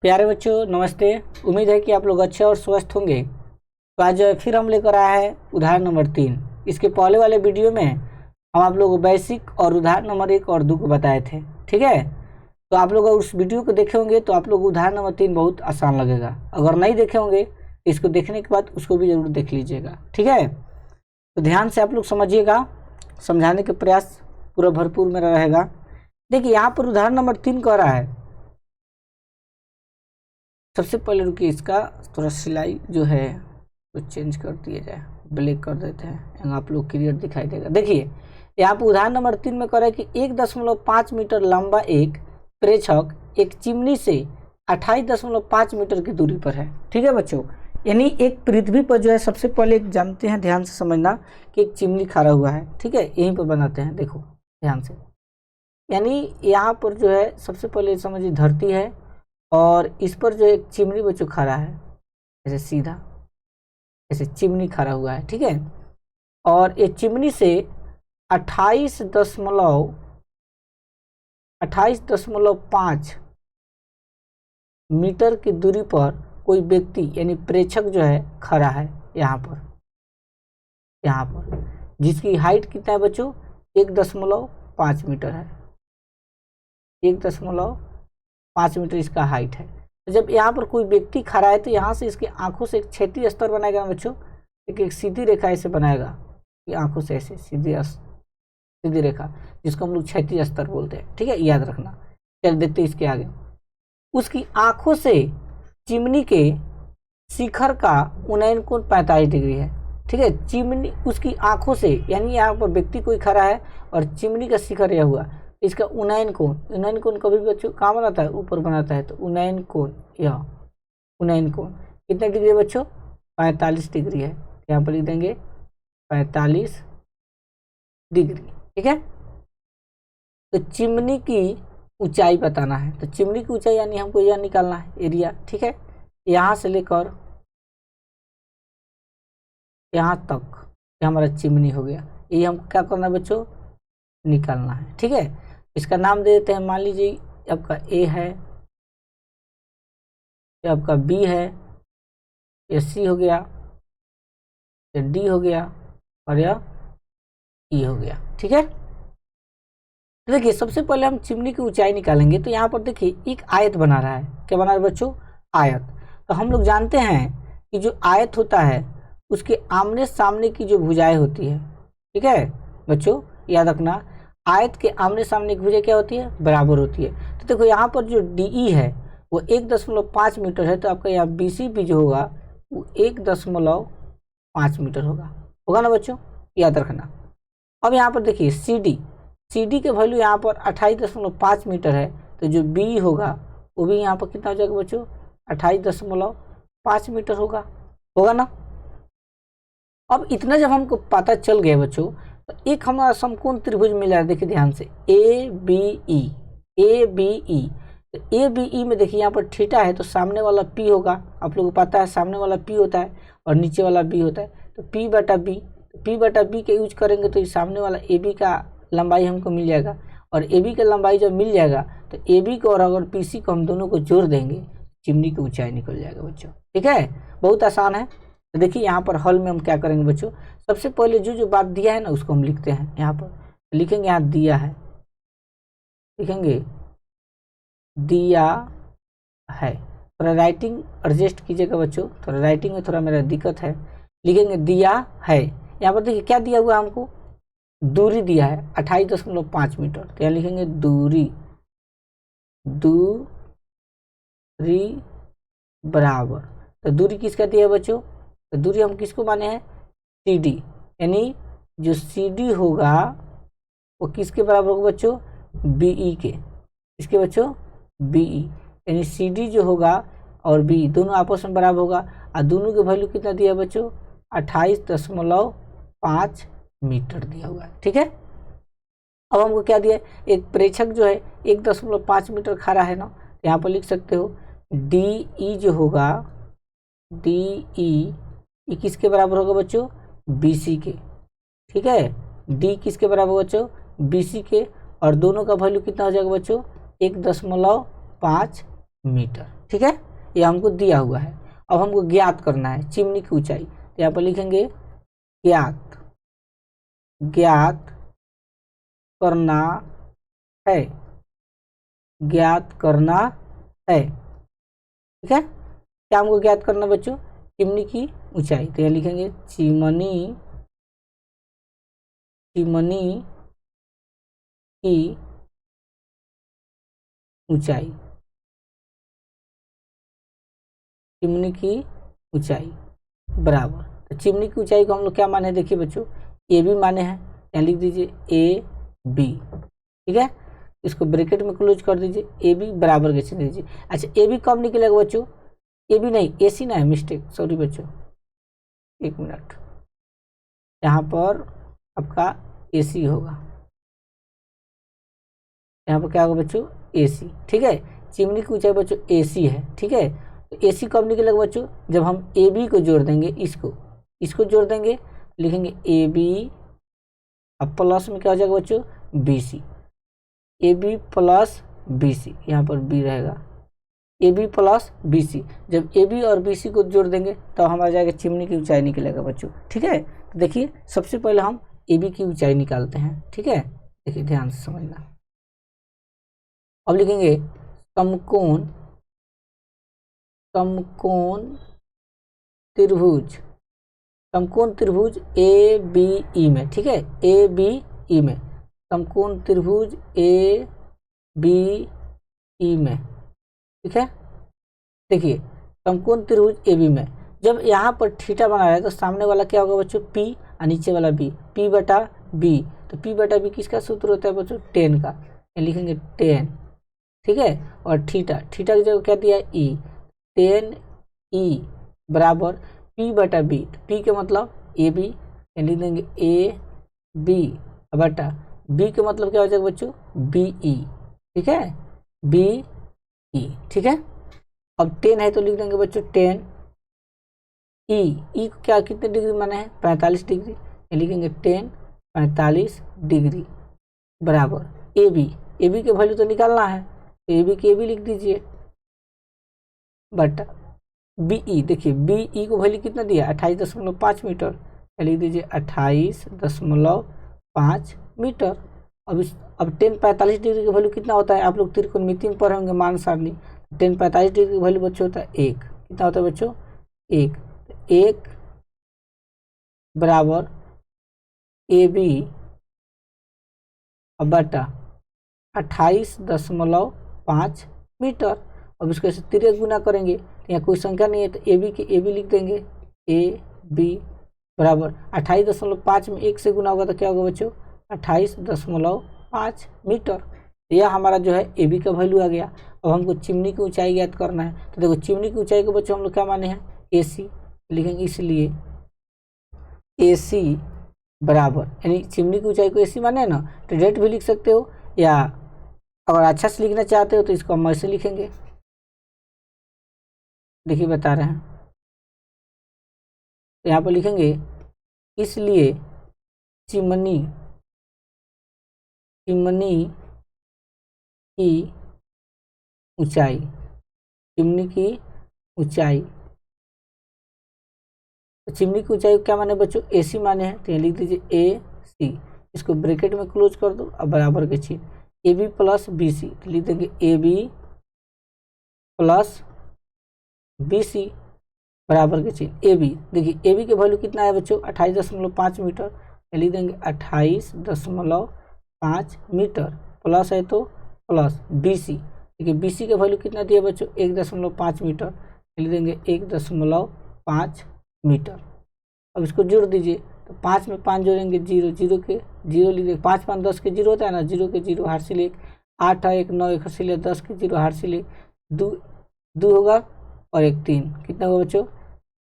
प्यारे बच्चों नमस्ते। उम्मीद है कि आप लोग अच्छे और स्वस्थ होंगे। तो आज फिर हम लेकर आए हैं उदाहरण नंबर 3। इसके पहले वाले वीडियो में हम आप लोगों को बेसिक और उदाहरण नंबर 1 और 2 को बताए थे। ठीक है, तो आप लोग उस वीडियो को देखे होंगे तो आप लोग उदाहरण नंबर 3 बहुत आसान लगेगा। अगर नहीं देखे होंगे इसको देखने के बाद उसको भी जरूर देख लीजिएगा। ठीक है, तो ध्यान से आप लोग समझिएगा, समझाने के प्रयास पूरा भरपूर मेरा रहेगा। देखिए यहाँ पर उदाहरण नंबर 3 कह रहा है। सबसे पहले रुकिए, इसका थोड़ा सिलाई जो है वो चेंज कर दिया जाए, ब्लैक कर देते हैं, आप लोग क्लियर दिखाई देगा। देखिए यहाँ पर उदाहरण नंबर 3 में कह रहा है कि 1.5 मीटर लंबा एक प्रेक्षक एक चिमनी से 28.5 मीटर की दूरी पर है। ठीक है बच्चों, यानी एक पृथ्वी पर जो है, सबसे पहले एक जानते हैं, ध्यान से समझना कि एक चिमनी खड़ा हुआ है। ठीक है, यहीं पर बनाते हैं, देखो ध्यान से। यानी यहाँ पर जो है सबसे पहले समझिए धरती है और इस पर जो एक चिमनी बच्चों खड़ा है, ऐसे सीधा ऐसे चिमनी खड़ा हुआ है। ठीक है, और ये चिमनी से 28.5 मीटर की दूरी पर कोई व्यक्ति यानी प्रेक्षक जो है खड़ा है यहाँ पर जिसकी हाइट कितना है बच्चों, 1.5 मीटर है। 1.5 मीटर इसका हाइट है। तो जब यहाँ पर कोई व्यक्ति खड़ा है तो यहाँ से इसकी आंखों से एक क्षैतिज स्तर बनाएगा ना बच्चों, एक सीधी रेखा ऐसे बनाएगा कि आंखों से ऐसे सीधी रेखा, जिसको हम लोग क्षैतिज स्तर बोलते हैं। ठीक है, याद रखना। चल देखते हैं इसके आगे। उसकी आंखों से चिमनी के शिखर का उन्नयन कोण 45 डिग्री है। ठीक है, चिमनी उसकी आंखों से, यानी यहाँ पर व्यक्ति कोई खड़ा है और चिमनी का शिखर यह हुआ, इसका उन्नयन कोण कभी भी बच्चों कहाँ बनाता है, ऊपर बनाता है। तो उन्नयन कोण, यह उन्नयन कोण कितने डिग्री है बच्चों, 45 डिग्री है। यहाँ पर लिख देंगे 45 डिग्री। ठीक है, तो चिमनी की ऊंचाई बताना है। तो चिमनी की ऊंचाई यानी हमको यह निकालना है, एरिया। ठीक है, यहाँ से लेकर यहाँ तक ये हमारा चिमनी हो गया। ये हमको क्या करना है बच्चों, निकालना है। ठीक है, इसका नाम दे देते हैं। मान लीजिए आपका ए है, ये आपका बी है, ये सी हो गया, ये डी हो गया और यह ई हो गया। ठीक है, तो देखिए सबसे पहले हम चिमनी की ऊंचाई निकालेंगे। तो यहाँ पर देखिए एक आयत बना रहा है। क्या बना रहा है बच्चों, आयत। तो हम लोग जानते हैं कि जो आयत होता है उसके आमने सामने की जो भुजाएं होती है, ठीक है बच्चों, याद रखना, आयत के आमने सामने की भुजा क्या होती है, बराबर होती है। तो देखो यहाँ पर जो DE है वो 1.5 मीटर है। तो आपका यहाँ BCP जो होगा वो 1.5 मीटर होगा ना बच्चों, याद रखना। अब यहाँ पर देखिए CD के वैल्यू यहाँ पर 28.5 मीटर है। तो जो B होगा वो भी यहाँ पर कितना हो जाएगा बच्चों, 28.5 मीटर होगा ना। अब इतना जब हमको पता चल गया बच्चों, तो एक हमारा समकोण त्रिभुज मिला है। देखिए ध्यान से, ABE। तो ABE में देखिए यहाँ पर थीटा है तो सामने वाला P होगा। आप लोगों को पता है सामने वाला P होता है और नीचे वाला B होता है। तो P/B के यूज करेंगे तो सामने वाला AB का लंबाई हमको मिल जाएगा। और AB का लंबाई जब मिल जाएगा तो AB को और अगर PC को हम दोनों को जोड़ देंगे, चिमनी की ऊंचाई निकल जाएगा बच्चों। ठीक है, बहुत आसान है। तो देखिए यहाँ पर हल में हम क्या करेंगे बच्चों, सबसे पहले जो बात दिया है ना उसको हम लिखते हैं। यहाँ पर लिखेंगे, यहाँ दिया है, लिखेंगे दिया है। थोड़ा राइटिंग एडजस्ट कीजिएगा बच्चों, थोड़ा राइटिंग में थोड़ा मेरा दिक्कत है। लिखेंगे दिया है। यहाँ पर देखिए क्या दिया हुआ है हमको, दूरी दिया है 28.5 मीटर। तो यहाँ लिखेंगे दूरी बराबर। तो दूरी किसका दिया है बच्चों, तो दूरी हम किसको माने हैं, CD। यानी जो CD होगा वो किसके बराबर होगा बच्चों, BE के। इसके बच्चों BE, यानी CD जो होगा और BE दोनों आपस में बराबर होगा। और दोनों के वैल्यू कितना दिया है बच्चों, 28.5 मीटर दिया हुआ है। ठीक है, अब हमको क्या दिया है, एक प्रेक्षक जो है 1.5 मीटर खड़ा है ना। यहाँ पर लिख सकते हो DE जो होगा, DE ये किसके बराबर होगा बच्चों, BC के। ठीक है, D किसके बराबर बच्चों, BC के। और दोनों का वैल्यू कितना हो जाएगा बच्चों, 1.5 मीटर। ठीक है, ये हमको दिया हुआ है। अब हमको ज्ञात करना है चिमनी की ऊंचाई, तो यहाँ पर लिखेंगे ज्ञात, ज्ञात करना है, ज्ञात करना है। ठीक है, क्या हमको ज्ञात करना बच्चों, चिमनी की ऊंचाई, तो यहाँ लिखेंगे चिमनी, चिमनी की ऊंचाई, चिमनी की ऊंचाई बराबर, तो चिमनी की ऊंचाई को हम लोग क्या माने, देखिए बच्चों ए बी माने हैं, यहाँ लिख दीजिए ए बी। ठीक है, इसको ब्रैकेट में क्लोज कर दीजिए, ए बी बराबर के चिन्ह दीजिए। अच्छा, ए बी कब निकलेगा बच्चों, ए बी नहीं ए सी ना है, मिस्टेक, सॉरी बच्चों, एक मिनट, यहाँ पर आपका ए सी होगा, यहाँ पर क्या होगा बच्चों, ए सी। ठीक है, चिमनी की ऊंचाई बच्चों ए सी है। ठीक है, तो ए सी कब निकलेगा बच्चों, जब हम ए बी को जोड़ देंगे, इसको जोड़ देंगे, लिखेंगे ए बी, अब प्लस में क्या हो जाएगा बच्चों, B C, A B plus B C, यहाँ पर बी रहेगा, A B plus B C, जब ए बी और बी सी को जोड़ देंगे तो हमारा जाएगा चिमनी की ऊंचाई निकलेगा बच्चों। ठीक है, तो देखिए सबसे पहले हम ए बी की ऊंचाई निकालते हैं। ठीक है, देखिए ध्यान से समझना, अब लिखेंगे समकोण, समकोण त्रिभुज, समकोण त्रिभुज ए बी ई में। ठीक है, ए बी ई में, समकोण त्रिभुज ए बी ई में। ठीक है, देखिए समकोण त्रिभुज ए बी में जब यहाँ पर थीटा बना रहा है तो सामने वाला क्या होगा बच्चों, पी, और नीचे वाला बी, पी बटा बी, तो पी बटा बी किसका सूत्र होता है बच्चों, टेन का, लिखेंगे टेन। ठीक है, और थीटा, थीटा की जगह क्या दिया है, ई, टेन ई बराबर पी बटा बी, पी के मतलब ए बी, लिख देंगे ए बी बटा बी के मतलब क्या हो जाएगा बच्चों, बी ई। ठीक है, बी ई। ठीक है, अब 10 है तो लिख देंगे बच्चों 10 ई को क्या कितने डिग्री माने हैं, 45 डिग्री, लिखेंगे 10 45 डिग्री बराबर ए बी के वैल्यू तो निकालना है, तो ए बी के ए बी लिख दीजिए बटा बी ई, देखिए बी ई को वैल्यू कितना दिया 28.5 मीटर, लिख दीजिए 28.5 मीटर। अब 10 45 डिग्री की वैल्यू कितना होता है, आप लोग त्रिकोणमिति में पढ़े होंगे मान सारणी, 10 45 डिग्री की वैल्यू बच्चों होता है 1, कितना होता है बच्चों 1 बराबर ए बी बटा 28.5 मीटर। अब इसको ऐसे तिरक गुना करेंगे तो यहाँ कोई संख्या नहीं है तो ए बी के ए बी लिख देंगे, ए बी बराबर 28.5 में 1 से गुना होगा तो क्या होगा बच्चों 28.5 मीटर। यह हमारा जो है ए बी का वैल्यू आ गया। अब हमको चिमनी की ऊंचाई ज्ञात करना है, तो देखो चिमनी की ऊंचाई को बच्चों हम लोग क्या माने हैं ए सी, लिखेंगे इसलिए ए सी बराबर, यानी चिमनी की ऊंचाई को ए सी माने ना, तो डायरेक्ट भी लिख सकते हो, या अगर अच्छा से लिखना चाहते हो तो इसको हम ऐसे लिखेंगे, देखिए बता रहे हैं, तो यहाँ पर लिखेंगे इसलिए चिमनी की ऊंचाई, चिमनी की ऊंचाई, तो चिमनी की ऊंचाई क्या माने बच्चों ए सी माने हैं, तो यहाँ लिख दीजिए ए सी, इसको ब्रैकेट में क्लोज कर दो, अब बराबर के चिन्ह A B plus B C, तो लिख देंगे A B plus B C बराबर के चिन्ह ए बी। देखिए ए बी के वैल्यू कितना है बच्चों 28.5 मीटर, लिख देंगे 28.5 मीटर, प्लस है तो प्लस बी सी, देखिए बी सी के वैल्यू कितना दिया बच्चों 1.5 मीटर, लिख देंगे 1.5 मीटर। अब इसको जोड़ दीजिए, तो 5 में 5 जोड़ेंगे 0, 0 के 0 लिख देंगे, 5 5 10 के 0 होता है ना, 0 के 0 हार्सिल 1, 8 है 1 9 1 हार्सिल 10 के 0 हार्सिल 1, 2 होगा और 1 3, कितना होगा बच्चों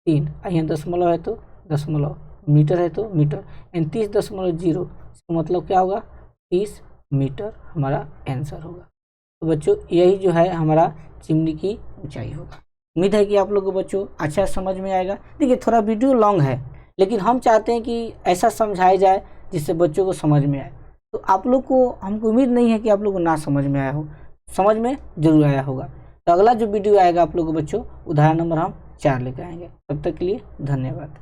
3, यहाँ दशमलव है तो दशमलव, मीटर है तो मीटर, 39.0, इसका मतलब क्या होगा 30 मीटर हमारा आंसर होगा। तो बच्चों यही जो है हमारा चिमनी की ऊंचाई होगा। उम्मीद है कि आप लोगों को बच्चों अच्छा समझ में आएगा। देखिए थोड़ा वीडियो लॉन्ग है, लेकिन हम चाहते हैं कि ऐसा समझाया जाए जिससे बच्चों को समझ में आए। तो आप लोग को हमको उम्मीद नहीं है कि आप लोग को ना समझ में आया हो, समझ में जरूर आया होगा। तो अगला जो वीडियो आएगा आप लोगों को बच्चों, उदाहरण नंबर हम 4 लेकर आएंगे। तब तक के लिए धन्यवाद।